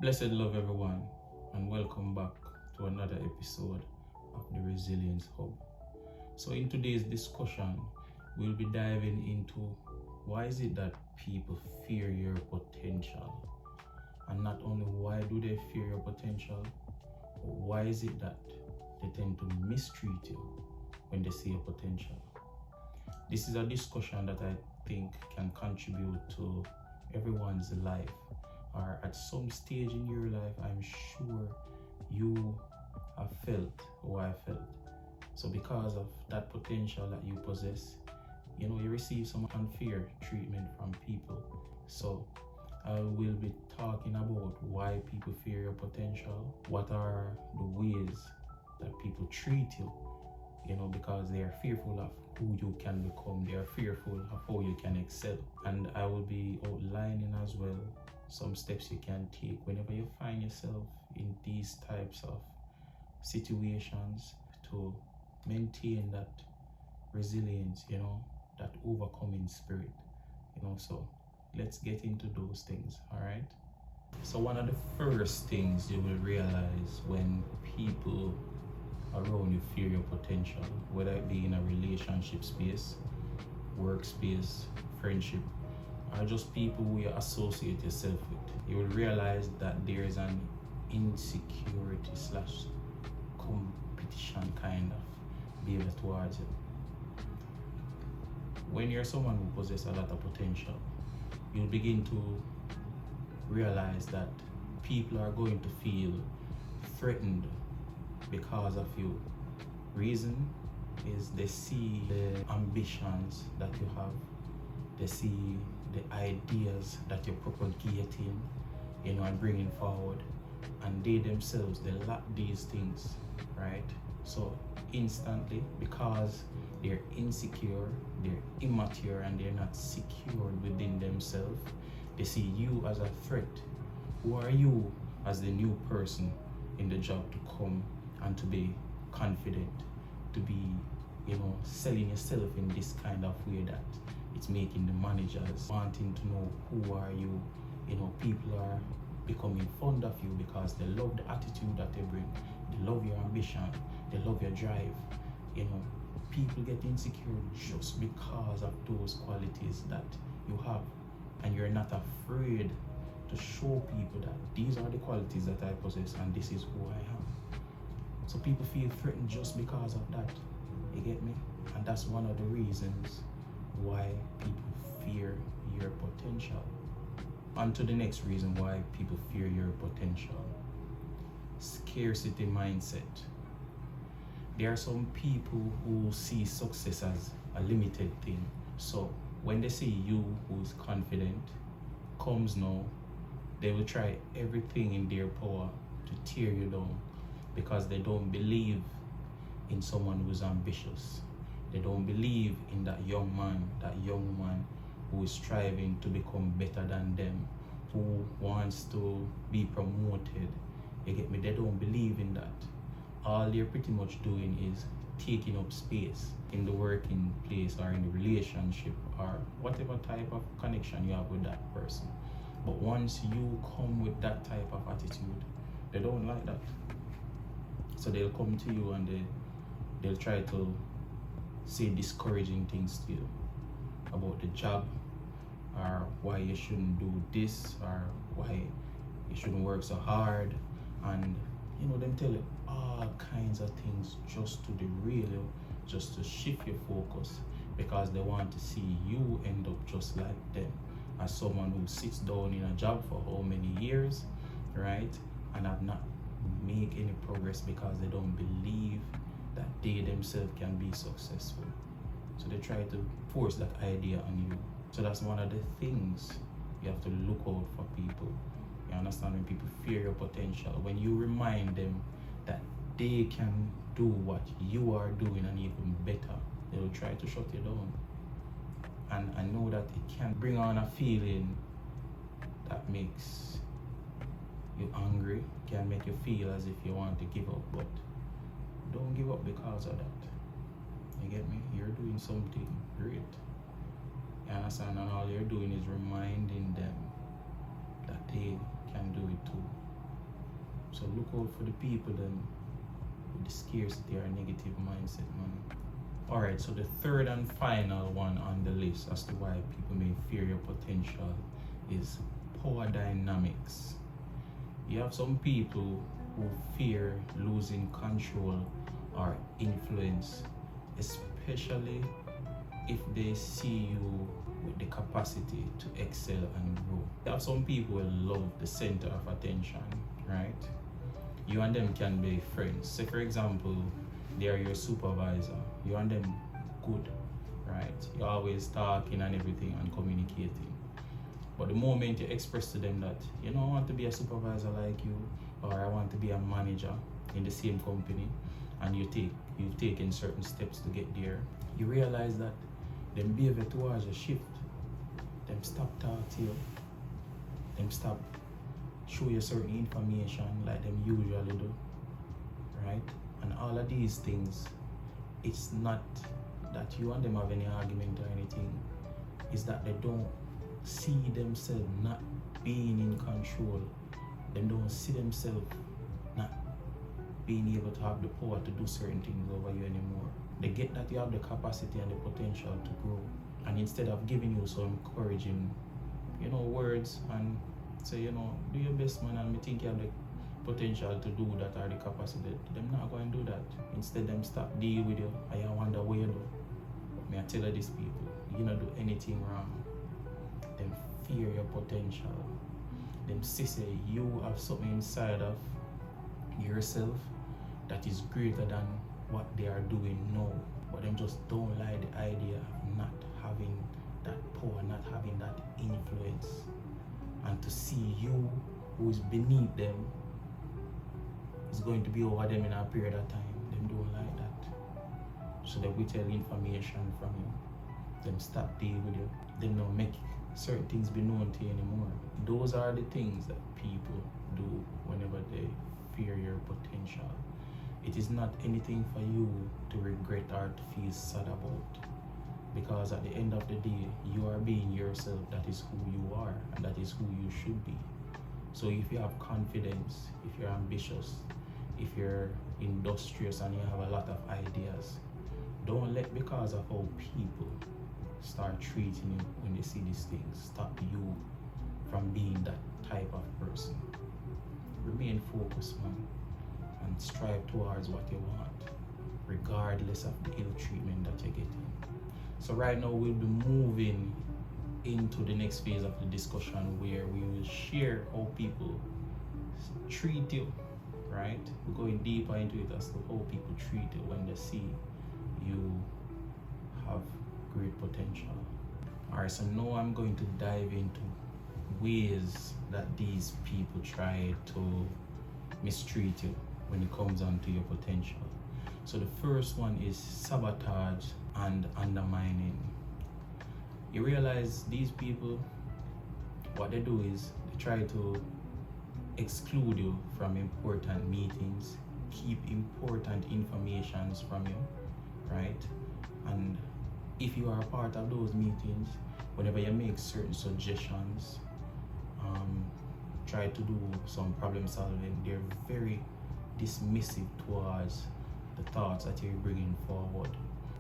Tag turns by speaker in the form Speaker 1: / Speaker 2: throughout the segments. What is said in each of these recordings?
Speaker 1: Blessed love, everyone, and welcome back to another episode of the Resilience Hub. So in today's discussion, we'll be diving into why is it that people fear your potential? And not only why do they fear your potential, but why is it that they tend to mistreat you when they see your potential? This is a discussion that I think can contribute to everyone's life, or at some stage in your life. I'm sure you have felt what I felt. So because of that potential that you possess, you receive some unfair treatment from people. So I will be talking about why people fear your potential, what are the ways that people treat you, because they are fearful of who you can become, they are fearful of how you can excel. And I will be outlining as well some steps you can take whenever you find yourself in these types of situations to maintain that resilience, that overcoming spirit, so let's get into those things. All right. So one of the first things you will realize when people around you fear your potential, whether it be in a relationship space, workspace, friendship, or just people who you associate yourself with, you will realize that there is an insecurity slash competition kind of behavior towards you. When you're someone who possesses a lot of potential, you'll begin to realize that people are going to feel threatened because of you. Reason is they see the ambitions that you have, they see the ideas that you're propagating, and bringing forward, and they themselves, they lack these things, right? So instantly, because they're insecure, they're immature, and they're not secured within themselves, they see you as a threat. Who are you as the new person in the job to come and to be confident, to be, selling yourself in this kind of way that it's making the managers wanting to know who are you. People are becoming fond of you because they love the attitude that they bring, they love your ambition, they love your drive. People get insecure just because of those qualities that you have, and you're not afraid to show people that these are the qualities that I possess and this is who I am. So people feel threatened just because of that. You get me? And that's one of the reasons why people fear your potential. On to the next reason why people fear your potential. Scarcity mindset. There are some people who see success as a limited thing. So when they see you who's confident, comes now, they will try everything in their power to tear you down because they don't believe in someone who's ambitious. They don't believe in that young man, that young woman who is striving to become better than them, who wants to be promoted. You get me? They don't believe in that. All they're pretty much doing is taking up space in the working place or in the relationship or whatever type of connection you have with that person. But once you come with that type of attitude, they don't like that. So they'll come to you and they'll try to say discouraging things to you about the job, or why you shouldn't do this, or why you shouldn't work so hard, and them tell you all kinds of things just to derail you, just to shift your focus, because they want to see you end up just like them, as someone who sits down in a job for how many years, right, and have not make any progress because they don't believe that they themselves can be successful. So they try to force that idea on you. So that's one of the things you have to look out for people. You understand? When people fear your potential, when you remind them that they can do what you are doing and even better, they will try to shut you down. And I know that it can bring on a feeling that makes you angry, can make you feel as if you want to give up, but don't give up because of that. You get me? You're doing something great. You understand? And all you're doing is reminding them that they can do it too. So look out for the people then with the scarcity or negative mindset, man. Alright, so the third and final one on the list as to why people may fear your potential is power dynamics. You have some people who fear losing control or influence, especially if they see you with the capacity to excel and grow. You have some people who love the center of attention, right? You and them can be friends. Say for example, they are your supervisor. You and them good, right? You're always talking and everything and communicating. But the moment you express to them that, I want to be a supervisor like you, or I want to be a manager in the same company, and you've taken certain steps to get there, you realize that them behavior towards your shift, them stop talk to you, them stop show you certain information like them usually do, right? And all of these things, it's not that you and them have any argument or anything, it's that they don't see themselves not being in control. They don't see themselves not being able to have the power to do certain things over you anymore. They get that you have the capacity and the potential to grow, and instead of giving you some encouraging, words and say, do your best, man, and me think you have the potential to do that or the capacity, them not going to do that. Instead, them stop deal with you and you wonder where you do. May I tell you these people, you don't do anything wrong. Them fear your potential. Them say you have something inside of yourself that is greater than what they are doing now. But them just don't like the idea of not having that power, not having that influence. And to see you who is beneath them is going to be over them in a period of time. Them don't like that. So they withhold information from you. Them stop dealing with you. Them don't make certain things be known to you anymore. Those are the things that people do whenever they fear your potential. It is not anything for you to regret or to feel sad about. Because at the end of the day, you are being yourself. That is who you are, and that is who you should be. So if you have confidence, if you're ambitious, if you're industrious and you have a lot of ideas, don't let because of how people start treating you when they see these things stop you from being that type of person. Remain focused, man, and strive towards what you want, regardless of the ill treatment that you're getting. So right now we'll be moving into the next phase of the discussion where we will share how people treat you, right? We're going deeper into it as to how people treat you when they see you have great potential. Alright, so now I'm going to dive into ways that these people try to mistreat you when it comes on to your potential. So the first one is sabotage and undermining. You realize these people, what they do is they try to exclude you from important meetings, keep important informations from you, right? And if you are a part of those meetings, whenever you make certain suggestions, try to do some problem solving, they're very dismissive towards the thoughts that you're bringing forward.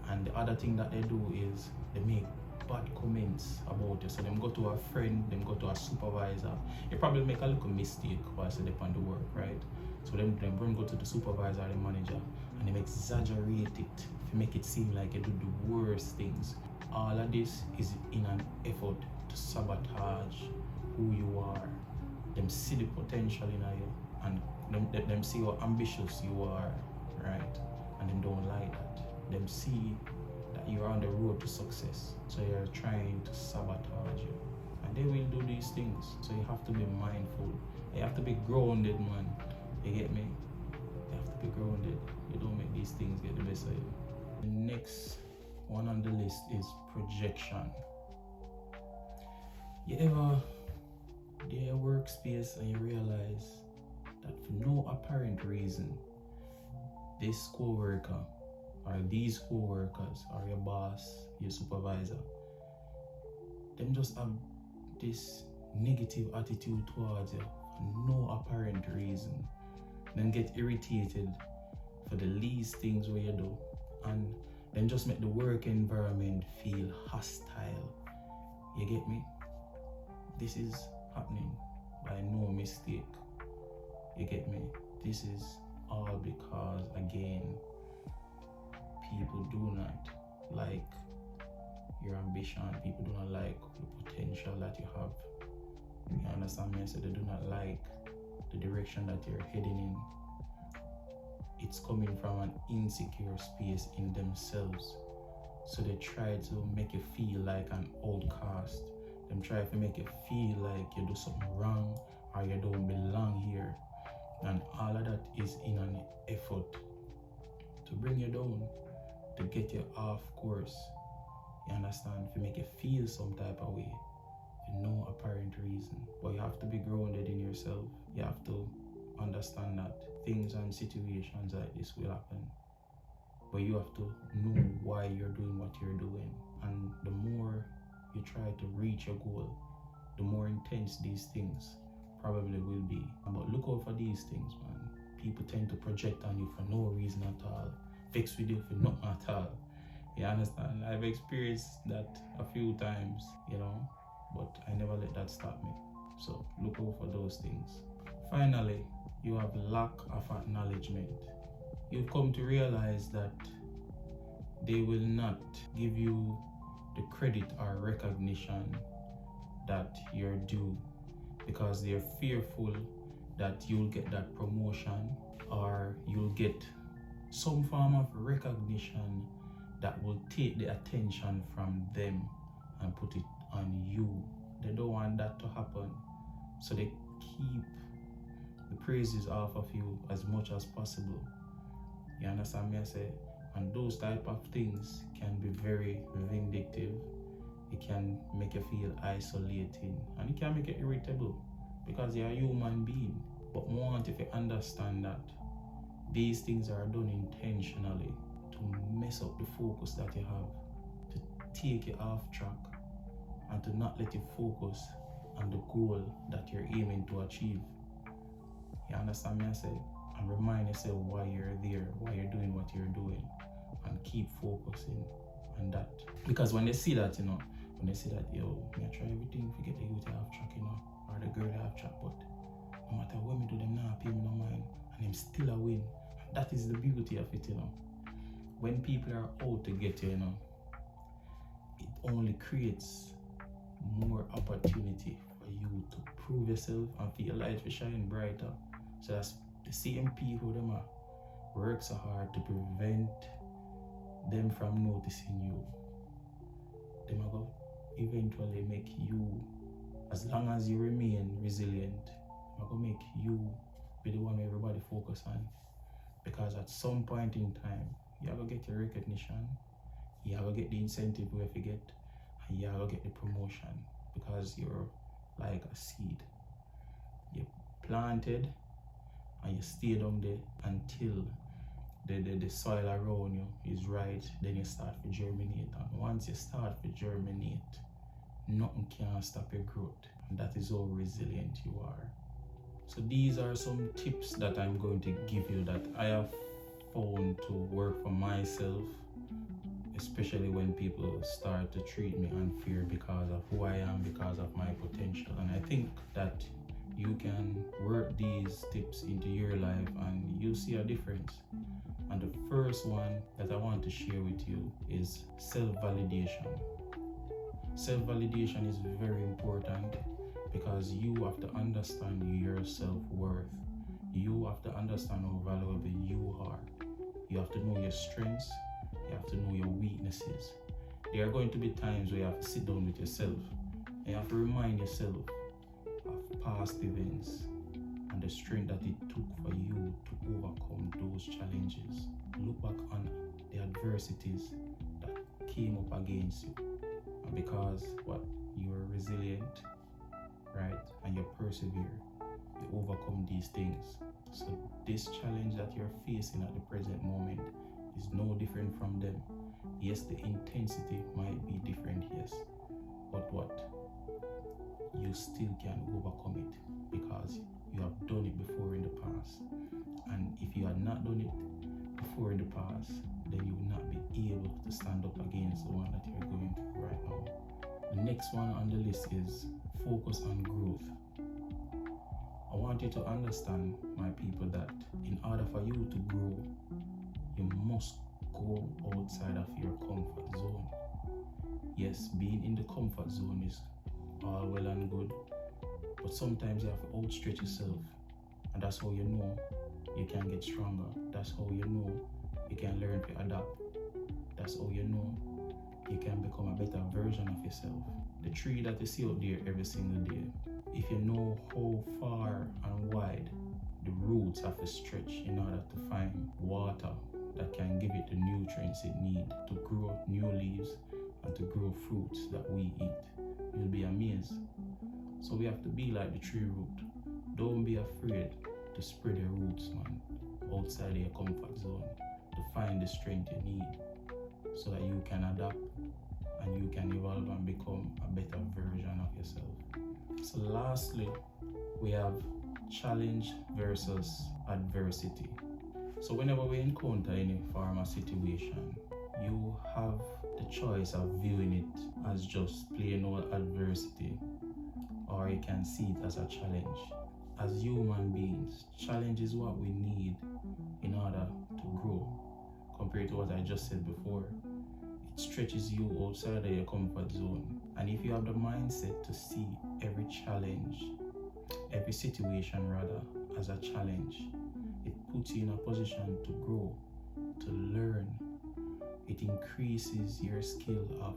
Speaker 1: And the other thing that they do is they make bad comments about you. So them go to a friend, them go to a supervisor. You probably make a little mistake while they're on the work, right? So them go to the supervisor or the manager and they exaggerate it to make it seem like you do the worst things. All of this is in an effort to sabotage who you are. Them see the potential in you and them see how ambitious you are, right? And them don't like that. Them see that you're on the road to success, so you're trying to sabotage you, and they will do these things. So you have to be mindful. You have to be grounded, man. You get me? You have to be grounded. You don't make these things get the best of you. The next one on the list is projection. You ever do your workspace and you realize that for no apparent reason, this co-worker or these co-workers or your boss, your supervisor, them just have this negative attitude towards you for no apparent reason. then get irritated for the least things where you do, and then just make the work environment feel hostile. You get me? This is happening by no mistake. You get me? This is all because, again, people do not like your ambition. People do not like the potential that you have. You understand me? I said they do not like the direction that you're heading in. It's coming from an insecure space in themselves. So they try to make you feel like an outcast. Them try to make you feel like you do something wrong or you don't belong here. And all of that is in an effort to bring you down, to get you off course. You understand? To make you feel some type of way for no apparent reason. But you have to be grounded in yourself. You have to understand that things and situations like this will happen. But you have to know why you're doing what you're doing. And the more you try to reach your goal, the more intense these things probably will be. But look out for these things, man. People tend to project on you for no reason at all, vex with you for nothing at all. You understand? I've experienced that a few times, but I never let that stop me. So look out for those things. Finally, you have lack of acknowledgement. You've come to realize that they will not give you the credit or recognition that you're due because they're fearful that you'll get that promotion or you'll get some form of recognition that will take the attention from them and put it on you. They don't want that to happen, so they keep the praises off of you as much as possible. You understand me? I say, and those type of things can be very vindictive. It can make you feel isolating, and it can make you irritable because you're a human being. But I want if you understand that these things are done intentionally to mess up the focus that you have, to take you off track, and to not let you focus on the goal that you're aiming to achieve. You understand me? I say, and remind yourself why you're there, why you're doing what you're doing, and keep focusing on that. Because when they see that, when they see that, yo, I try everything to get the youth off track, or the girl off track, but no matter what me do, them now pay me no mind, and them still a win. And that is the beauty of it, When people are out to get you, it only creates more opportunity for you to prove yourself and for your light to shine brighter. So that's the same people them work so hard to prevent them from noticing you. Them are going to eventually make you, as long as you remain resilient, I'm going to make you be the one everybody focus on. Because at some point in time, you have to get your recognition, you have to get the incentive where you get, and you have to get the promotion, because you're like a seed. You planted and you stay down there until the soil around you is right, then you start to germinate. And once you start to germinate, nothing can stop your growth. And that is how resilient you are. So these are some tips that I'm going to give you that I have found to work for myself, especially when people start to treat me unfair because of who I am, because of my potential. And I think that you can work these tips into your life and you'll see a difference. And the first one that I want to share with you is self-validation. Self-validation is very important because you have to understand your self-worth. You have to understand how valuable you are. You have to know your strengths. You have to know your weaknesses. There are going to be times where you have to sit down with yourself and you have to remind yourself of past events and the strength that it took for you to overcome those challenges. Look back on the adversities that came up against you. And because you were resilient, right? And you persevere, you overcome these things. So this challenge that you're facing at the present moment is no different from them. Yes, the intensity might be different, yes. But you still can overcome it because you have done it before in the past before in the past, then you will not be able to stand up against the one that you're going through right now. The next one on the list is focus on growth. I want you to understand, my people, that in order for you to grow, you must go outside of your comfort zone. Yes, being in the comfort zone is all well and good, but sometimes you have to outstretch yourself, and that's how you know you can get stronger. That's how you know you can learn to adapt. That's how you know you can become a better version of yourself. The tree that you see out there every single day, if you know how far and wide the roots have to stretch in order to find water that can give it the nutrients it needs to grow new leaves and to grow fruits that we eat, you'll be amazed. So we have to be like the tree root. Don't be afraid to spread your roots, man, outside your comfort zone, to find the strength you need so that you can adapt and you can evolve and become a better version of yourself. So lastly, we have challenge versus adversity. So whenever we encounter any form of situation, you have the choice of viewing it as just plain old adversity, or you can see it as a challenge. As human beings, challenge is what we need in order to grow. Compared to what I just said before, it stretches you outside of your comfort zone. And if you have the mindset to see every challenge, every situation rather, as a challenge, it puts you in a position to grow, to learn. It increases your skill of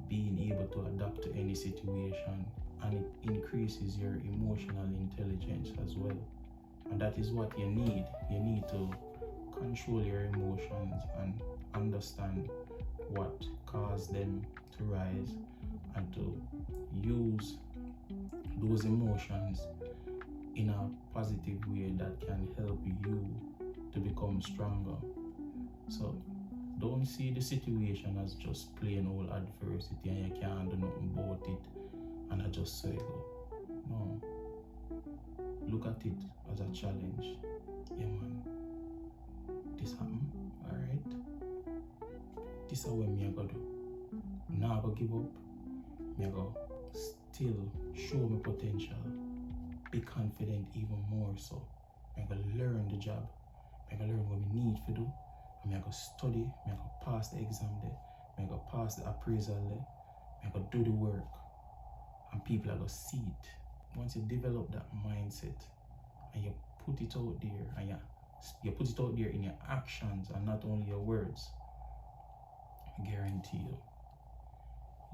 Speaker 1: being able to adapt to any situation, and it increases your emotional intelligence as well. And that is what you need. You need to control your emotions and understand what caused them to rise, and to use those emotions in a positive way that can help you to become stronger. So don't see the situation as just plain old adversity and you can't do nothing about it and I just say go. No. Look at it as a challenge. Yeah, man. This happen, alright? This is what me I go do. Now I go give up. Me I go still show my potential. Be confident even more so. Me I go learn the job. Me I go learn what me need to do. And me I go study. Me I go pass the exam there. Me I go pass the appraisal there. Me I go do the work. And people are going to see it. Once you develop that mindset and you put it out there, and you put it out there in your actions and not only your words, I guarantee you,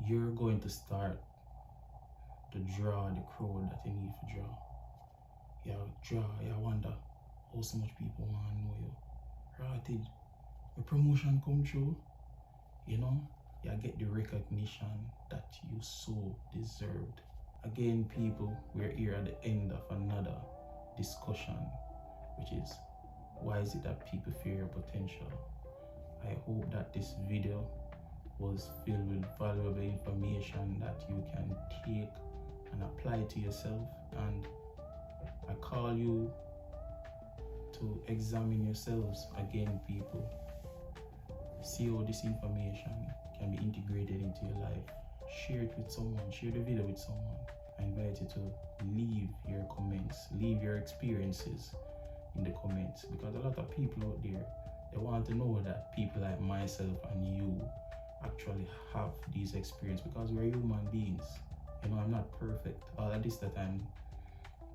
Speaker 1: you're going to start to draw the crowd that you need to draw. You wonder how so much people want to know you. Right, your promotion come through, you know, you get the recognition that you so deserved. Again, people, we're here at the end of another discussion, which is, why is it that people fear your potential? I hope that this video was filled with valuable information that you can take and apply to yourself. And I call you to examine yourselves again, people. See how this information can be integrated into your life. Share it with someone, share the video with someone. I invite you to leave your comments, leave your experiences in the comments, because a lot of people out there, they want to know that people like myself and you actually have these experiences, because we're human beings. You know, I'm not perfect. All of this that I'm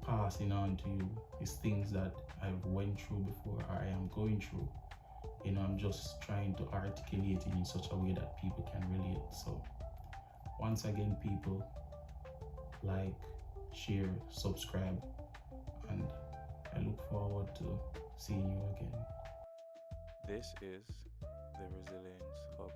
Speaker 1: passing on to you is things that I've went through before, or I am going through. You know, I'm just trying to articulate it in such a way that people can relate. So once again, people, like, share, subscribe, and I look forward to seeing you again.
Speaker 2: This is the Resilience Hub.